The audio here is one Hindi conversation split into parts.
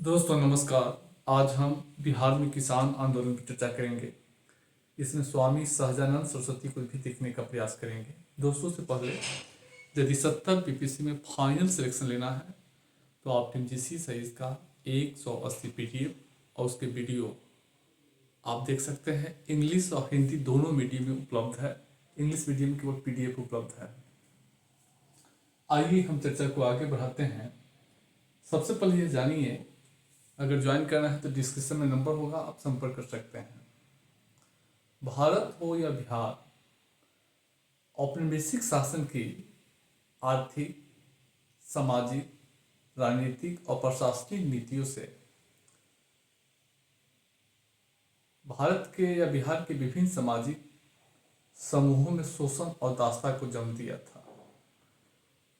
दोस्तों नमस्कार। आज हम बिहार में किसान आंदोलन की चर्चा करेंगे। इसमें स्वामी सहजानंद सरस्वती को भी देखने का प्रयास करेंगे। दोस्तों से पहले यदि 70 बीपीएससी में फाइनल सिलेक्शन लेना है तो आप टीएमजीसी साइज का 180 पीडीएफ और उसके वीडियो आप देख सकते हैं। इंग्लिश और हिंदी दोनों मीडियम में उपलब्ध है। इंग्लिश मीडियम में केवल पीडीएफ उपलब्ध है। आइए हम चर्चा को आगे बढ़ाते हैं। सबसे पहले ये जानिए, अगर ज्वाइन करना है तो डिस्क्रिप्शन में नंबर होगा, आप संपर्क कर सकते हैं। भारत हो या बिहार, औपनिवेशिक शासन की आर्थिक, सामाजिक, राजनीतिक और प्रशासनिक नीतियों से भारत के या बिहार के विभिन्न सामाजिक समूहों में शोषण और दासता को जन्म दिया था।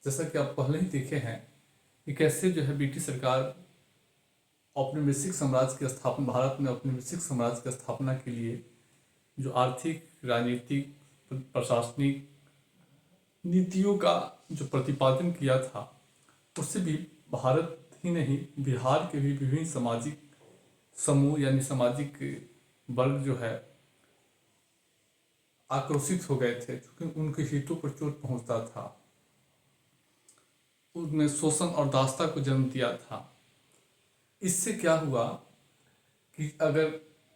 जैसा कि आप पहले ही देखे हैं कि कैसे ब्रिटिश सरकार औपनिवेशिक साम्राज्य की स्थापना, भारत में औपनिवेशिक साम्राज्य की स्थापना के लिए जो आर्थिक, राजनीतिक, प्रशासनिक नीतियों का जो प्रतिपादन किया था, उससे भी भारत ही नहीं बिहार के भी विभिन्न सामाजिक समूह यानी सामाजिक वर्ग जो है आक्रोशित हो गए थे, क्योंकि उनके हितों पर चोट पहुंचता था। उनमें शोषण और दासता को जन्म दिया था। इससे क्या हुआ कि अगर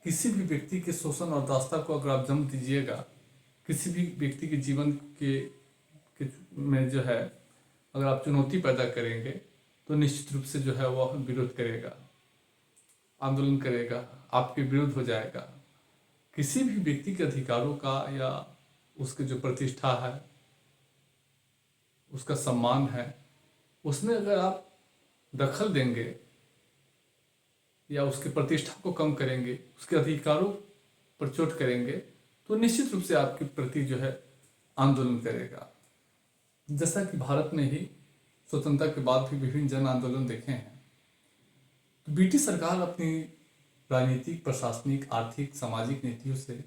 किसी भी व्यक्ति के शोषण और दासता को अगर आप जन्म दीजिएगा, किसी भी व्यक्ति के जीवन के में अगर आप चुनौती पैदा करेंगे तो निश्चित रूप से वह विरोध करेगा, आंदोलन करेगा, आपके विरुद्ध हो जाएगा। किसी भी व्यक्ति के अधिकारों का या उसके जो प्रतिष्ठा है, उसका सम्मान है, उसमें अगर आप दखल देंगे या उसकी प्रतिष्ठा को कम करेंगे, उसके अधिकारों पर चोट करेंगे, तो निश्चित रूप से आपके प्रति आंदोलन करेगा। जैसा कि भारत में ही स्वतंत्रता के बाद भी विभिन्न जन आंदोलन देखे हैं। तो ब्रिटिश सरकार अपनी राजनीतिक, प्रशासनिक, आर्थिक, सामाजिक नीतियों से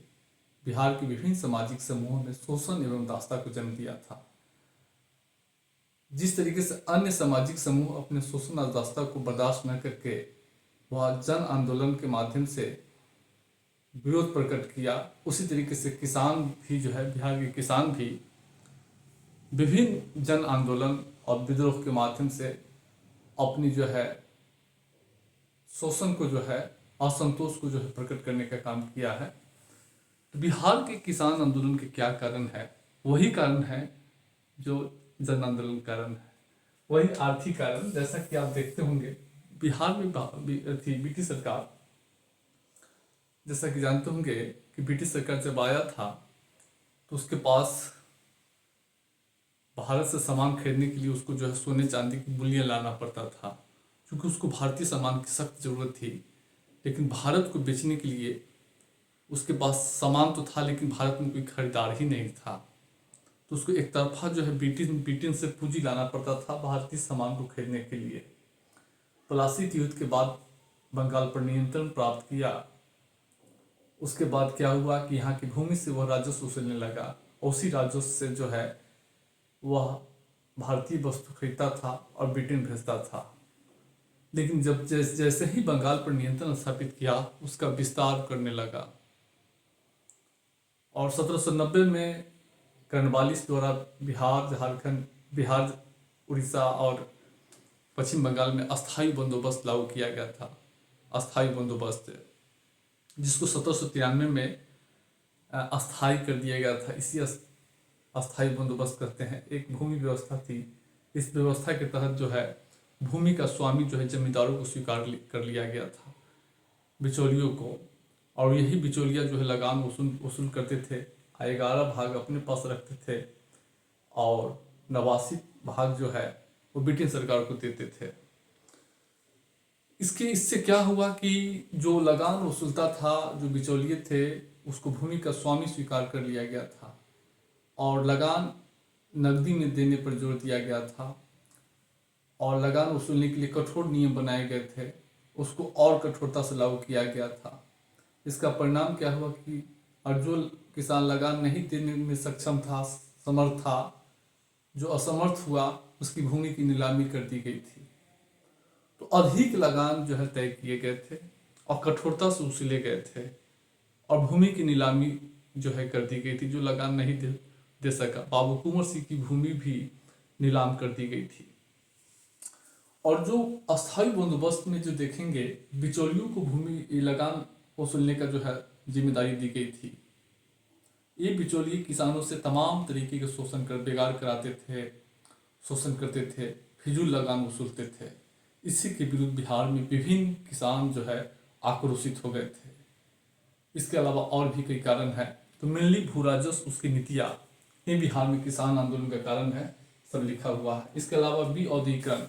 बिहार के विभिन्न सामाजिक समूहों में शोषण एवं दासता को जन्म दिया था। जिस तरीके से अन्य सामाजिक समूह अपने शोषण और दासता को बर्दाश्त न करके वह जन आंदोलन के माध्यम से विरोध प्रकट किया, उसी तरीके से किसान भी बिहार के किसान भी विभिन्न जन आंदोलन और विद्रोह के माध्यम से अपनी शोषण को असंतोष को प्रकट करने का काम किया है। तो बिहार के किसान आंदोलन के क्या कारण है? वही कारण है जो जन आंदोलन कारण है, वही आर्थिक कारण। जैसा कि आप देखते होंगे बिहार में ब्रिटिश सरकार, जैसा कि जानते होंगे कि ब्रिटिश सरकार जब आया था तो उसके पास भारत से सामान खरीदने के लिए उसको सोने चांदी की बुलियां लाना पड़ता था, क्योंकि उसको भारतीय सामान की सख्त जरूरत थी। लेकिन भारत को बेचने के लिए उसके पास सामान तो था, लेकिन भारत में कोई खरीदार ही नहीं था। तो उसको एक तरफा ब्रिटेन से पूंजी लाना पड़ता था भारतीय सामान को खरीदने के लिए। प्लासी युद्ध के बाद बंगाल पर नियंत्रण प्राप्त किया। उसके बाद क्या हुआ कि यहाँ की भूमि से वह राजस्व वसूलने लगा। उसी राजस्व से वह भारतीय वस्तु खरीदता था और ब्रिटेन भेजता था। लेकिन जब जैसे ही बंगाल पर नियंत्रण स्थापित किया, उसका विस्तार करने लगा और 1790 में कर्नवालिस द्वारा बिहार, उड़ीसा और पश्चिम बंगाल में अस्थायी बंदोबस्त लागू किया गया था। अस्थायी बंदोबस्त जिसको 1793 में अस्थायी कर दिया गया था। इसी अस्थायी बंदोबस्त कहते हैं। एक भूमि व्यवस्था थी। इस व्यवस्था के तहत भूमि का स्वामी जमींदारों को स्वीकार कर लिया गया था, बिचौलियों को। और यही बिचौलिया लगान वसूल करते थे। 11 भाग अपने पास रखते थे और 89 भाग वो ब्रिटेन सरकार को देते थे। इससे क्या हुआ कि जो लगान वसूलता था, जो बिचौलिए थे, उसको भूमि का स्वामी स्वीकार कर लिया गया था और लगान नकदी में देने पर जोर दिया गया था और लगान वसूलने के लिए कठोर नियम बनाए गए थे, उसको और कठोरता से लागू किया गया था। इसका परिणाम क्या हुआ कि और जो किसान लगान नहीं देने में सक्षम था, समर्थ था, जो असमर्थ हुआ, उसकी भूमि की नीलामी कर दी गई थी। तो अधिक लगान जो है तय किए गए थे और कठोरता से उसीले गए थे, और भूमि की नीलामी जो है कर दी गई थी। जो लगान नहीं दे सका, बाबू कुंवर सिंह की भूमि भी नीलाम कर दी गई थी। और जो अस्थायी बंदोबस्त में जो देखेंगे, बिचौलियों को भूमि लगान वसूलने का जो है जिम्मेदारी दी गई थी। ये बिचौलिए किसानों से तमाम तरीके के शोषण कर बेगार कराते थे, शोषण करते थे, फिजूल लगान वसूलते थे। इसी के विरुद्ध बिहार में विभिन्न किसान जो है आक्रोशित हो गए थे। इसके अलावा और भी कई कारण हैं, तो मेनली भू राजस्व, उसकी नीतियाँ, ये बिहार में किसान आंदोलन का कारण है, सब लिखा हुआ है। इसके अलावा भी औद्योगिकरण,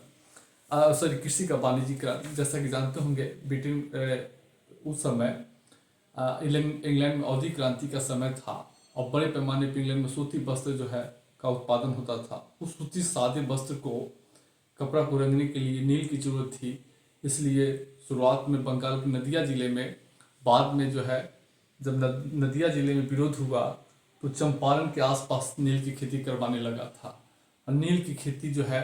कृषि का वाणिज्यीकरण, जैसा कि जानते होंगे ब्रिटेन उस समय इंग्लैंड में औद्योगिक क्रांति का समय था और बड़े पैमाने पर इंग्लैंड में सूती वस्त्र जो है का उत्पादन होता था। उस सूती सादे वस्त्र को, कपड़ा को रंगने के लिए नील की जरूरत थी। इसलिए शुरुआत में बंगाल के नदिया जिले में, बाद में जो है जब नदिया जिले में विरोध हुआ तो चंपारण के आसपास नील की खेती करवाने लगा था। और नील की खेती जो है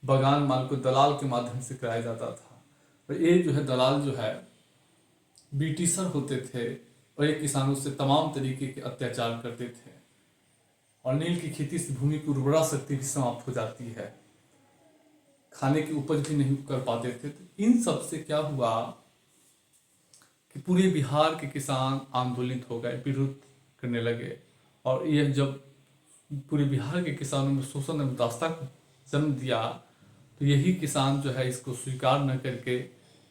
बागान माल को दलाल के माध्यम से कराया जाता था। और ये जो है दलाल जो है ब्रिटिशर होते थे और ये किसानों से तमाम तरीके के अत्याचार करते थे। और नील की खेती से भूमि की उर्वरा शक्ति भी समाप्त हो जाती है, खाने की उपज भी नहीं कर पाते थे। तो इन सब से क्या हुआ कि पूरे बिहार के किसान आंदोलित हो गए, विरोध करने लगे। और यह जब पूरे बिहार के किसानों में शोषण और दास्ता को जन्म दिया, तो यही किसान जो है इसको स्वीकार न करके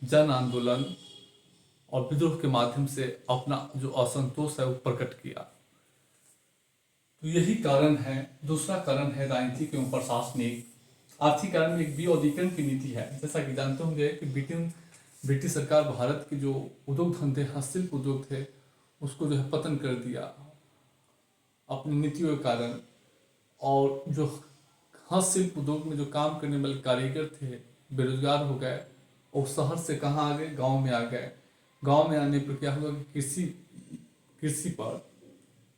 जन आंदोलन और विद्रोह के माध्यम से अपना जो असंतोष है वो प्रकट किया। तो यही कारण है। दूसरा कारण है राजनीतिक एवं प्रशासनिक। आर्थिक कारण में एक विऔद्योगिकरण की नीति है। जैसा कि जानते होंगे कि ब्रिटिश सरकार भारत के जो उद्योग धंधे, हस्तशिल्प उद्योग थे, उसको जो है पतन कर दिया अपनी नीतियों के कारण। और जो हस्तशिल्प उद्योग में जो काम करने वाले कारीगर थे बेरोजगार हो गए और शहर से कहाँ आ गए, गांव में आ गए। गांव में आने पर क्या हुआ कि कृषि पर,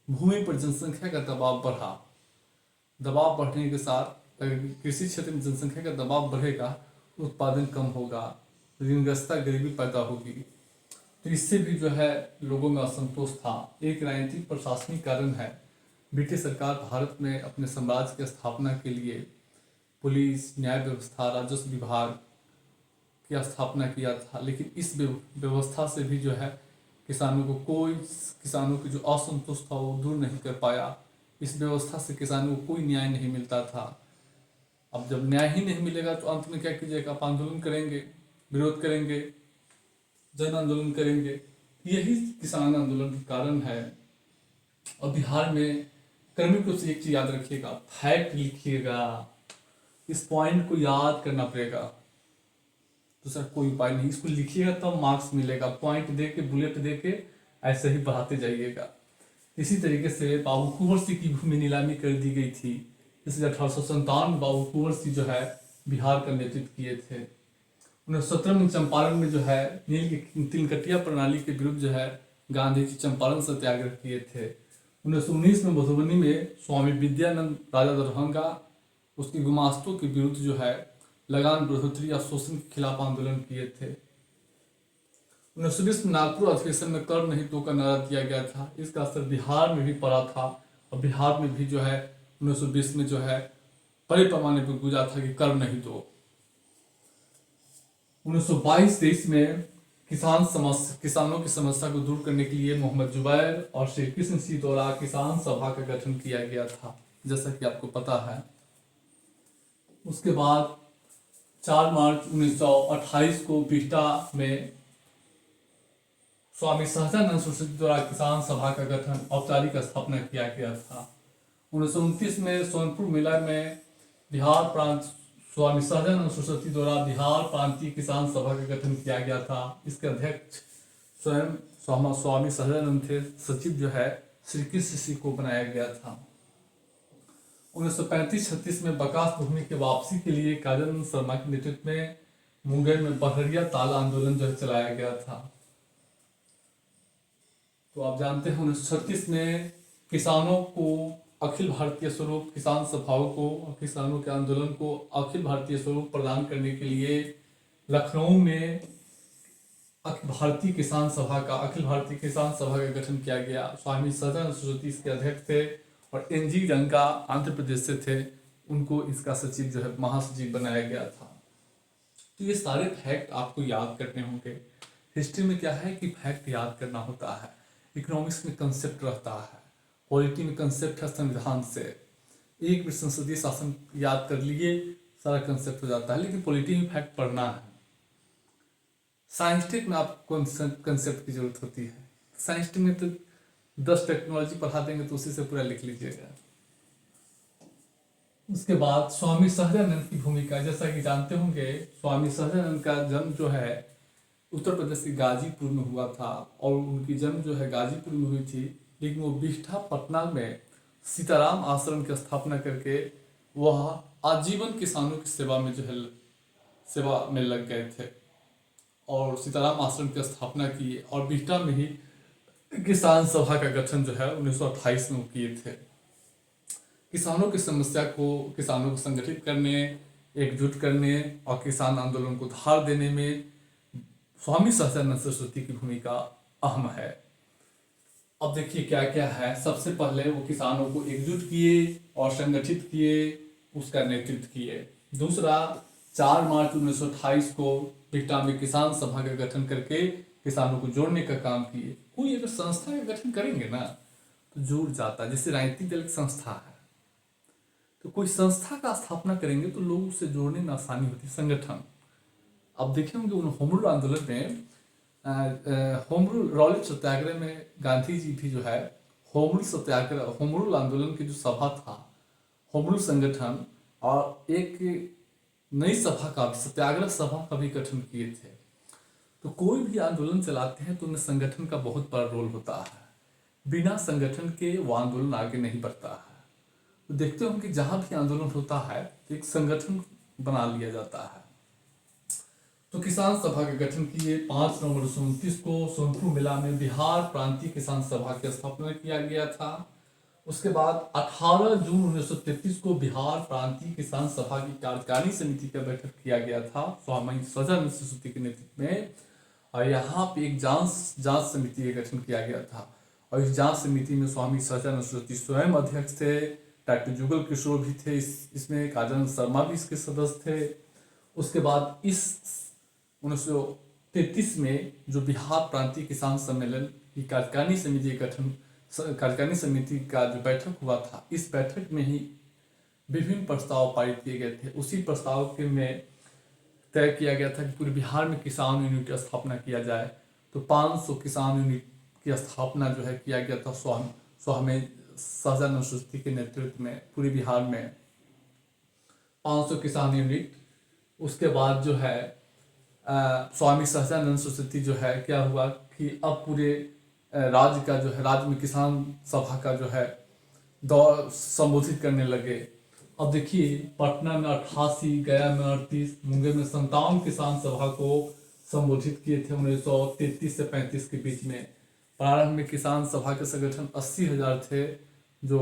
भूमि पर जनसंख्या का दबाव बढ़ा। दबाव बढ़ने के साथ कृषि क्षेत्र में जनसंख्या का दबाव बढ़ेगा, उत्पादन कम होगा, ऋणग्रस्तता, गरीबी पैदा होगी। तो इससे भी जो है लोगों में असंतोष था। एक राजनीतिक प्रशासनिक कारण है। ब्रिटिश सरकार भारत में अपने साम्राज्य की स्थापना के लिए पुलिस, न्याय व्यवस्था, राजस्व विभाग की स्थापना किया था। लेकिन इस व्यवस्था से भी जो है किसानों की जो असंतोष था वो दूर नहीं कर पाया। इस व्यवस्था से किसानों को कोई न्याय नहीं मिलता था। अब जब न्याय ही नहीं मिलेगा तो अंत में क्या कीजिएगा? आप आंदोलन करेंगे, विरोध करेंगे, जन आंदोलन करेंगे। यही किसान आंदोलन के कारण है। और बिहार में कार्मिकों से एक चीज याद रखिएगा, फैक्ट लिखिएगा, इस पॉइंट को याद करना पड़ेगा। तो सर कोई उपाय नहीं, इसको लिखिएगा तब मार्क्स मिलेगा। पॉइंट दे के, बुलेट दे के ऐसे ही बढ़ाते जाइएगा। इसी तरीके से बाबू कुंवर सिंह की भूमि नीलामी कर दी गई थी। इसलिए 1857 में बाबू कुंवर सिंह जो है बिहार का नेतृत्व किए थे। 1917 में चंपारण में जो है नील की तिलकटिया प्रणाली के विरुद्ध जो है गांधी जी चंपारण सत्याग्रह किए थे। 1919 में मधुबनी में स्वामी विद्यानंद राजा दरभंगा उसके गुमास्तों के विरुद्ध जो है लगान, बढ़ोतरी या शोषण के खिलाफ आंदोलन किए थे। 1920 में नागपुर अधिवेशन में कर नहीं दो का नारा दिया गया था। इसका असर बिहार में भी पड़ा था और बिहार में भी जो है 1920 में जो है बड़े पैमाने पर गूंजा था कि कर नहीं दो। 1922-23 में किसानों की समस्या को दूर करने के लिए मोहम्मद जुबैर और श्री कृष्ण सिंह द्वारा किसान सभा का गठन किया गया था, जैसा कि आपको पता है। उसके बाद 4 मार्च 1928 को बिहटा में स्वामी सहजानंद सरस्वती द्वारा किसान सभा का गठन, औपचारिक स्थापना किया गया था। 1929 में सोनपुर मेला में बिहार प्रांत स्वामी सहजानंद सरस्वती द्वारा बिहार प्रांतीय किसान सभा का गठन किया गया था। इसके अध्यक्ष स्वयं स्वामी सहजानंद थे। सचिव जो है श्री कृष्ण सिंह को बनाया गया था। 1935-36 में बकास भूमि की वापसी के लिए काजन शर्मा के नेतृत्व में मुंगेर में बहरिया ताल आंदोलन जो है चलाया गया था। तो आप जानते हैं 1936 में किसानों को अखिल भारतीय स्वरूप, किसान सभाओं को और किसानों के आंदोलन को अखिल भारतीय स्वरूप प्रदान करने के लिए लखनऊ में अखिल भारतीय किसान सभा का गठन किया गया। स्वामी सदानंद सरस्वती इसके अध्यक्ष थे और एनजी रंगा आंध्र प्रदेश से थे, उनको इसका सचिव जो है महासचिव बनाया गया था। तो ये सारे फैक्ट आपको याद करने होंगे। हिस्ट्री में क्या है कि फैक्ट याद करना होता है, इकोनॉमिक्स में कंसेप्ट रहता है, पॉलिटी में कंसेप्ट है संविधान से। एक भी संसदीय शासन याद कर लिए सारा कंसेप्ट हो जाता है, लेकिन पॉलिटी में फैक्ट पढ़ना है। साइंटिफिक में आपको कंसेप्ट की जरूरत होती है। साइंटिफिक में तो 10 टेक्नोलॉजी पढ़ा देंगे तो उसी से पूरा लिख लीजिएगा। उसके बाद स्वामी सहजानंद की भूमिका, जैसा कि जानते होंगे स्वामी सहजानंद का जन्म जो है उत्तर प्रदेश के गाजीपुर में हुआ था और उनकी जन्म जो है गाजीपुर में हुई थी, लेकिन वो बिष्ठा पटना में सीताराम आश्रम की स्थापना करके वह आजीवन किसानों की सेवा में जो है सेवा में लग गए थे और सीताराम आश्रम की स्थापना की और बिष्ठा में ही किसान सभा का गठन जो है 1928 में किए थे। किसानों की समस्या को, किसानों को संगठित करने, एकजुट करने और किसान आंदोलन को धार देने में स्वामी सहजानंद सरस्वती की भूमिका अहम है। अब देखिए क्या क्या है। सबसे पहले वो किसानों को एकजुट किए और संगठित किए, उसका नेतृत्व किए। दूसरा, 4 मार्च 1928 को बिहटा में किसान सभा का गठन करके किसानों को जोड़ने का काम किए। कोई अगर संस्था का गठन करेंगे ना तो जुड़ जाता है। जैसे राजनीतिक दल की संस्था है, तो कोई संस्था का स्थापना करेंगे तो लोग उससे जोड़ने में आसानी होती है, संगठन। अब देखे होंगे उन होम रूल आंदोलन में होम रूल रॉलेट सत्याग्रह में गांधी जी भी जो है होम रूल सत्याग्रह, होम रूल आंदोलन की जो सभा था, होम रूल संगठन और एक नई सभा का सत्याग्रह सभा का भी गठन किए थे। तो कोई भी आंदोलन चलाते हैं तो उनमें संगठन का बहुत बड़ा रोल होता है। बिना संगठन के वो आंदोलन आगे नहीं बढ़ता है। तो देखते हो कि जहां भी आंदोलन होता है तो एक संगठन बना लिया जाता है। तो किसान सभा का गठन किए। 5 नवंबर 1929 को सोनपुर मेला में बिहार प्रांतीय किसान सभा की स्थापना किया गया था। उसके बाद 18 जून 1933 को बिहार प्रांतीय किसान सभा की कार्यकारिणी समिति का बैठक किया गया था स्वामी सहजानंद सरस्वती के नेतृत्व में, और यहाँ पे एक जांच समिति का गठन किया गया था। और इस जांच समिति में स्वामी सहजानंद सरस्वती स्वयं अध्यक्ष थे, डॉक्टर जुगल किशोर भी थे इसमें, काजन शर्मा भी इसके सदस्य थे। उसके बाद इस 1933 में जो बिहार प्रांतीय किसान सम्मेलन की कार्यकारिणी समिति का गठन, कार्यकारिणी समिति का जो बैठक हुआ था, इस बैठक में ही विभिन्न प्रस्ताव पारित किए गए थे। उसी प्रस्ताव के में तय किया गया था कि पूरे बिहार में किसान यूनिट की स्थापना किया जाए। तो 500 किसान यूनिट की स्थापना जो है किया गया था स्वामी सहजानंद सरस्वती के नेतृत्व में पूरे बिहार में 500 किसान यूनिट। उसके बाद जो है स्वामी सहजानंद सरस्वती जो है क्या हुआ कि अब पूरे राज्य का जो है, राज्य में किसान सभा का जो है दौर संबोधित करने लगे। अब देखिए पटना में 88, गया में 38, मुंगेर में 57 किसान सभा को संबोधित किए थे 1933 से 35 के बीच में। प्रारंभ में किसान सभा के संगठन 80,000 थे, जो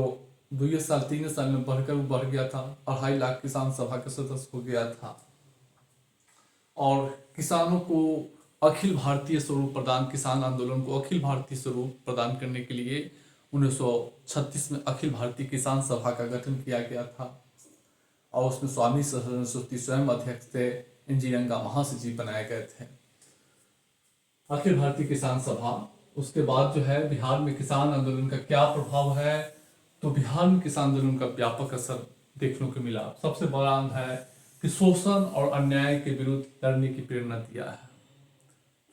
2 साल 3 साल में बढ़ गया था, 2.5 लाख किसान सभा के सदस्य हो गया था। और किसानों को अखिल भारतीय स्वरूप प्रदान, किसान आंदोलन को अखिल भारतीय स्वरूप प्रदान करने के लिए 1936 में अखिल भारतीय किसान सभा का गठन किया गया था और उसमें स्वामी सरस्वती स्वयं अध्यक्ष थे, एनजी रंगा महासचिव बनाए गए थे। अखिल भारतीय किसान सभा। उसके बाद जो है बिहार में किसान आंदोलन का क्या प्रभाव है, तो बिहार में किसान आंदोलन का व्यापक असर देखने को मिला। सबसे बड़ा है कि शोषण और अन्याय के विरुद्ध लड़ने की प्रेरणा दिया है।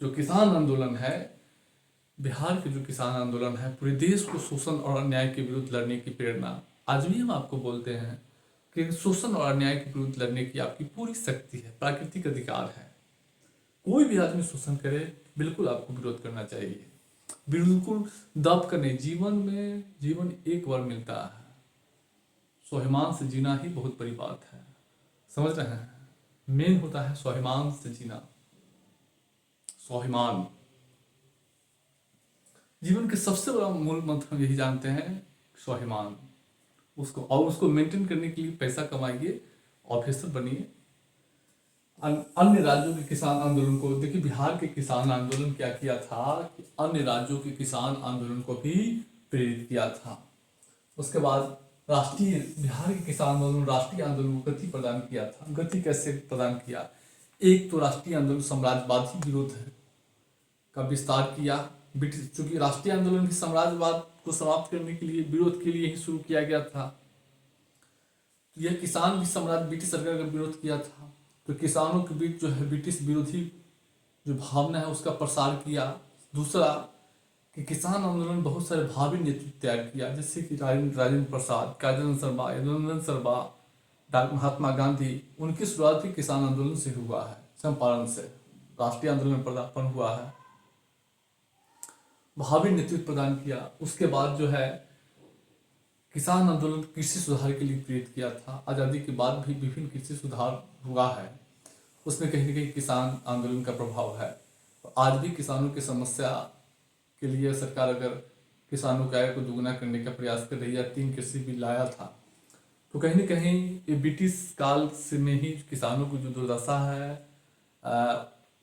जो किसान आंदोलन है, बिहार के जो किसान आंदोलन है, पूरे देश को शोषण और अन्याय के विरुद्ध लड़ने की प्रेरणा। आज भी हम आपको बोलते हैं कि शोषण और अन्याय के विरुद्ध लड़ने की आपकी पूरी शक्ति है, प्राकृतिक अधिकार है। कोई भी आदमी शोषण करे बिल्कुल आपको विरोध करना चाहिए, बिल्कुल दब कर नहीं। जीवन एक बार मिलता है, स्वाभिमान से जीना ही बहुत बड़ी बात है, समझ रहे हैं। मेन होता है स्वाभिमान से जीना। स्वाभिमान जीवन के सबसे बड़ा मूल मंत्र हम यही जानते हैं, स्वाभिमान। उसको मेंटेन करने के लिए पैसा कमाइए, ऑफिसर बनिए, अन्य राज्यों के किसान आंदोलन को, देखिए बिहार के किसान आंदोलन क्या किया था कि अन्य राज्यों के किसान आंदोलन को भी प्रेरित किया था। उसके बाद राष्ट्रीय बिहार के किसान आंदोलन राष्ट्रीय आंदोलन को गति प्रदान किया था। गति कैसे प्रदान किया? एक तो राष्ट्रीय आंदोलन साम्राज्यवादी विरोध का विस्तार किया। ब्रिटिश, चूंकि राष्ट्रीय आंदोलन भी साम्राज्यवाद को समाप्त करने के लिए, विरोध के लिए ही शुरू किया गया था, तो यह किसान भी साम्राज्य ब्रिटिश सरकार का विरोध किया था। तो किसानों के बीच जो है ब्रिटिश विरोधी जो भावना है उसका प्रसार किया। दूसरा कि किसान आंदोलन बहुत सारे भावी नेतृत्व तैयार किया, जैसे कि राजेंद्र प्रसाद, काजन शर्मा, यदुनंदन शर्मा, डॉक्टर महात्मा गांधी। उनकी शुरुआत भी किसान आंदोलन से हुआ है, चंपारण से राष्ट्रीय आंदोलन में पदार्पण हुआ है, भावी नेतृत्व प्रदान किया। उसके बाद जो है किसान आंदोलन कृषि सुधार के लिए प्रेरित किया था। आज़ादी के बाद भी विभिन्न कृषि सुधार हुआ है, उसमें कहीं ना कहीं किसान आंदोलन का प्रभाव है। तो आज भी किसानों की समस्या के लिए सरकार अगर किसानों की आय को दुगना करने का प्रयास कर रही है, 3 कृषि बिल लाया था, तो कहीं ना कहीं ये ब्रिटिश काल से में ही किसानों की जो दुर्दशा है,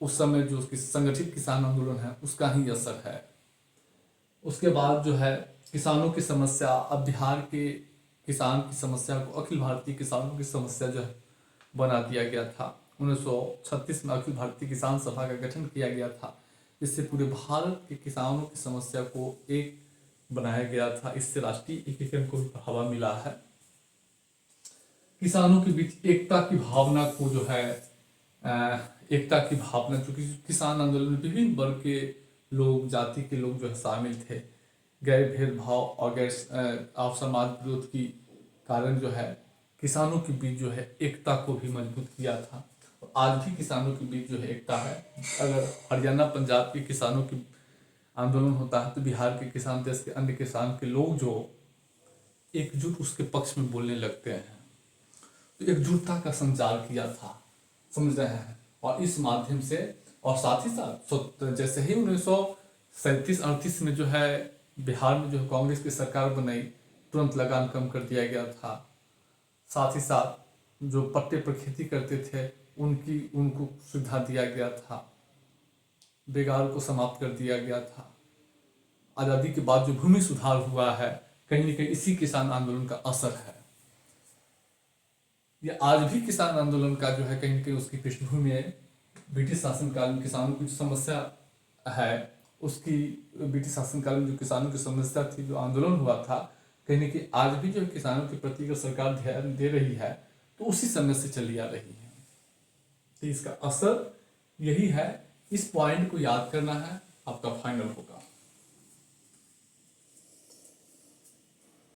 उस समय जो संगठित किसान आंदोलन है उसका ही असर है। उसके बाद जो है किसानों की समस्या, अब बिहार के किसान की समस्या को अखिल भारतीय किसानों की समस्या जो है बना दिया गया था। 1936 में अखिल भारतीय किसान सभा का गठन किया गया था, जिससे पूरे भारत के किसानों की समस्या को एक बनाया गया था। इससे राष्ट्रीय एकीकरण को भी बढ़ावा मिला है। किसानों के बीच एकता की भावना को जो है एकता की भावना, चूंकि किसान आंदोलन में विभिन्न वर्ग के लोग, जाति के लोग जो है शामिल थे, गैर भेदभाव और गैर आप समाज विरोध की कारण जो है किसानों के बीच जो है एकता को भी मजबूत किया था। और आज भी किसानों के बीच जो है एकता है। अगर हरियाणा पंजाब के किसानों की आंदोलन होता है तो बिहार के किसान, देश के अन्य किसान के लोग जो एकजुट उसके पक्ष में बोलने लगते हैं। तो एकजुटता का संचार किया था, समझ रहे हैं। और इस माध्यम से, और साथ ही साथ जैसे ही 1937-38 में जो है बिहार में जो कांग्रेस की सरकार बनाई, तुरंत लगान कम कर दिया गया था। साथ ही साथ जो पट्टे पर खेती करते थे उनको सुविधा दिया गया था, बेगार को समाप्त कर दिया गया था। आज़ादी के बाद जो भूमि सुधार हुआ है, कहीं ना कहीं इसी किसान आंदोलन का असर है। ये आज भी किसान आंदोलन का जो है कहीं ना कहीं उसकी पृष्ठभूमि में ब्रिटिश शासनकाल में किसानों की जो समस्या है, उसकी ब्रिटिश शासनकाल में जो किसानों की समस्या थी, जो आंदोलन हुआ था, कहीं ना कहीं आज भी जो किसानों के प्रति अगर सरकार ध्यान दे रही है तो उसी समय से चली आ रही है। तो इसका असर यही है। इस पॉइंट को याद करना है, आपका फाइनल होगा।